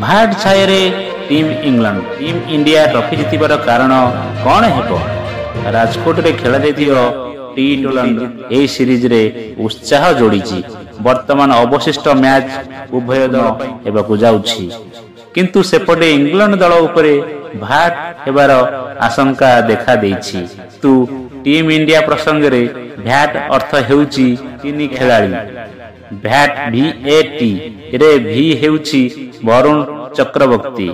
ଭାଟ ଛାୟାରେ team England team India trophy ଜିତିବାର କାରଣ କ'ଣ ହେବ? ରାଜକୋଟରେ ଖେଳାଯାଇଥିବା ଟି-20 ଏହି ସିରିଜରେ ଉତ୍ସାହ ଯୋଡ଼ିଛି। ବର୍ତ୍ତମାନ ଅବଶିଷ୍ଟ ମ୍ୟାଚ୍ ଉଭୟ ଦଳ ହେବାକୁ ଯାଉଛି, କିନ୍ତୁ ସେପଟେ ଇଂଲଣ୍ଡ ଦଳ ଉପରେ ଭାଟ ହେବାର ଆଶଙ୍କା ଦେଖାଦେଇଛି। କିନ୍ତୁ ଟିମ୍ ଇଣ୍ଡିଆ ପ୍ରସଙ୍ଗରେ ଭ୍ୟାଟ୍ ଅର୍ଥ ହେଉଛି ତିନି ଖେଳାଳି। ଭ୍ୟାଟ୍ VAT ରେ ଭି ହେଉଛି ବରୁଣ ଚକ୍ରବର୍ତ୍ତୀ,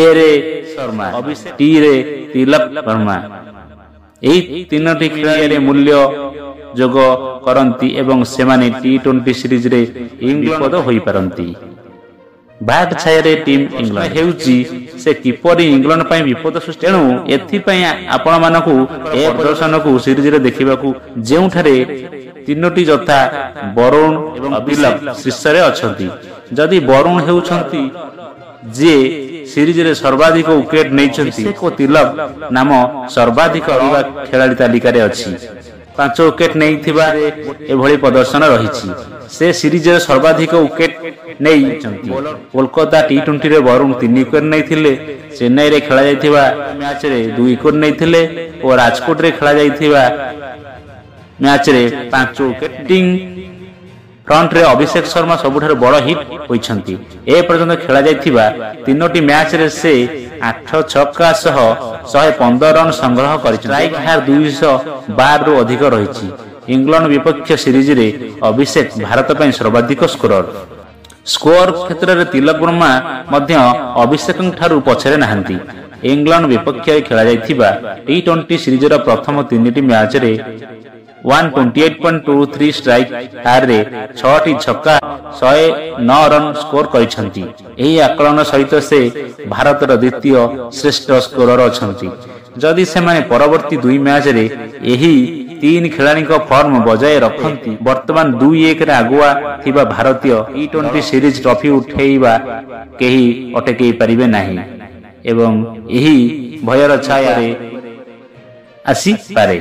ଏ ରେ ଶର୍ମା, ଟି ରେ ତିଲକ ବର୍ମା। ଏହି ତିନୋଟି ଖେଳାଳିରେ ମୂଲ୍ୟ ଯୋଗ କରନ୍ତି ଏବଂ ସେମାନେ ଟି-20 ସିରିଜରେ ବିପଦ ହୋଇପାରନ୍ତି। ଭାଟ ଛାୟାରେ ଟିମ୍ ଇଂଲଣ୍ଡ ହେଉଛି ସେ କିପରି ଇଂଲଣ୍ଡ ପାଇଁ ବିପଦ ସୃଷ୍ଟି। ତେଣୁ ଏଥିପାଇଁ ଆପଣମାନଙ୍କୁ ଏ ପ୍ରଦର୍ଶନକୁ ସିରିଜରେ ଦେଖିବାକୁ, ଯେଉଁଠାରେ ତିନୋଟି ଯଥା ବରୁଣ ଏବଂ ତିଲକ ଶୀର୍ଷରେ ଅଛନ୍ତି। ଯଦି ବରୁଣ ହେଉଛନ୍ତି ଯିଏ ସିରିଜରେ ସର୍ବାଧିକ ୱିକେଟ ନେଇଛନ୍ତି ଓ ତିଲକ ନାମ ସର୍ବାଧିକ ଖେଳାଳି ତାଲିକାରେ ଅଛି, 5 ୱିକେଟ ନେଇଥିବା ଏଭଳି ପ୍ରଦର୍ଶନ ରହିଛି। ସେ ସିରିଜରେ ସର୍ବାଧିକ ୱିକେଟ ନେଇଛନ୍ତି। କୋଲକାତା ଟି-20ରେ ବରୁଣ 3 ୱିକେଟ ନେଇଥିଲେ, ଚେନ୍ନାଇରେ ଖେଳାଯାଇଥିବା ମ୍ୟାଚରେ 2 ୱିକେଟ ନେଇଥିଲେ ଓ ରାଜକୋଟରେ ଖେଳାଯାଇଥିବା ମ୍ୟାଚରେ 5 ୱିକେଟ। ଫ୍ରଣ୍ଟରେ ଅଭିଷେକ ଶର୍ମା ସବୁଠାରୁ ବଡ଼ ହିଟ୍ ହୋଇଛନ୍ତି। ଏ ପର୍ଯ୍ୟନ୍ତ ଖେଳାଯାଇଥିବା 3ଟି ମ୍ୟାଚରେ ସେ 8 ଛକା ସହ 115 ରନ୍ ସଂଗ୍ରହ କରିଛନ୍ତି। ଷ୍ଟ୍ରାଇକ୍ ହାର 212 ରୁ ଅଧିକ ରହିଛି। ଇଂଲଣ୍ଡ ବିପକ୍ଷ ସିରିଜରେ ଅଭିଷେକ ଭାରତ ପାଇଁ ସର୍ବାଧିକ ସ୍କୋରର। ସ୍କୋର କ୍ଷେତ୍ରରେ ତିଲକ ବର୍ମା ମଧ୍ୟ ଅଭିଷେକଙ୍କ ଠାରୁ ପଛରେ ନାହାନ୍ତି। ଇଂଲଣ୍ଡ ବିପକ୍ଷରେ ଖେଳାଯାଇଥିବା ଟି-20 ସିରିଜର ପ୍ରଥମ 3ଟି ମ୍ୟାଚରେ 128.23 ଷ୍ଟ୍ରାଇକ୍ ହାରରେ 6ଟି ଛକା 109 ରନ୍ ସ୍କୋର କରିଛନ୍ତି। ଏହି ଆକଳନ ସହିତ ସେ ଭାରତର ଦ୍ୱିତୀୟ ଶ୍ରେଷ୍ଠ ସ୍କୋରର ଅଛନ୍ତି। ଯଦି ସେମାନେ ପରବର୍ତ୍ତୀ 2 ମ୍ୟାଚରେ ଏହି 3 ଖେଳାଳିଙ୍କ ଫର୍ମ ବଜାୟ ରଖନ୍ତି, ବର୍ତ୍ତମାନ 2-1ରେ ଆଗୁଆ ଥିବା ଭାରତୀୟ ଟି-20 ସିରିଜ ଟ୍ରଫି ଉଠାଇବା କେହି ଅଟକାଇ ପାରିବେ ନାହିଁ ଏବଂ ଏହି ଭୟର ଛାୟାରେ ଆସିପାରେ।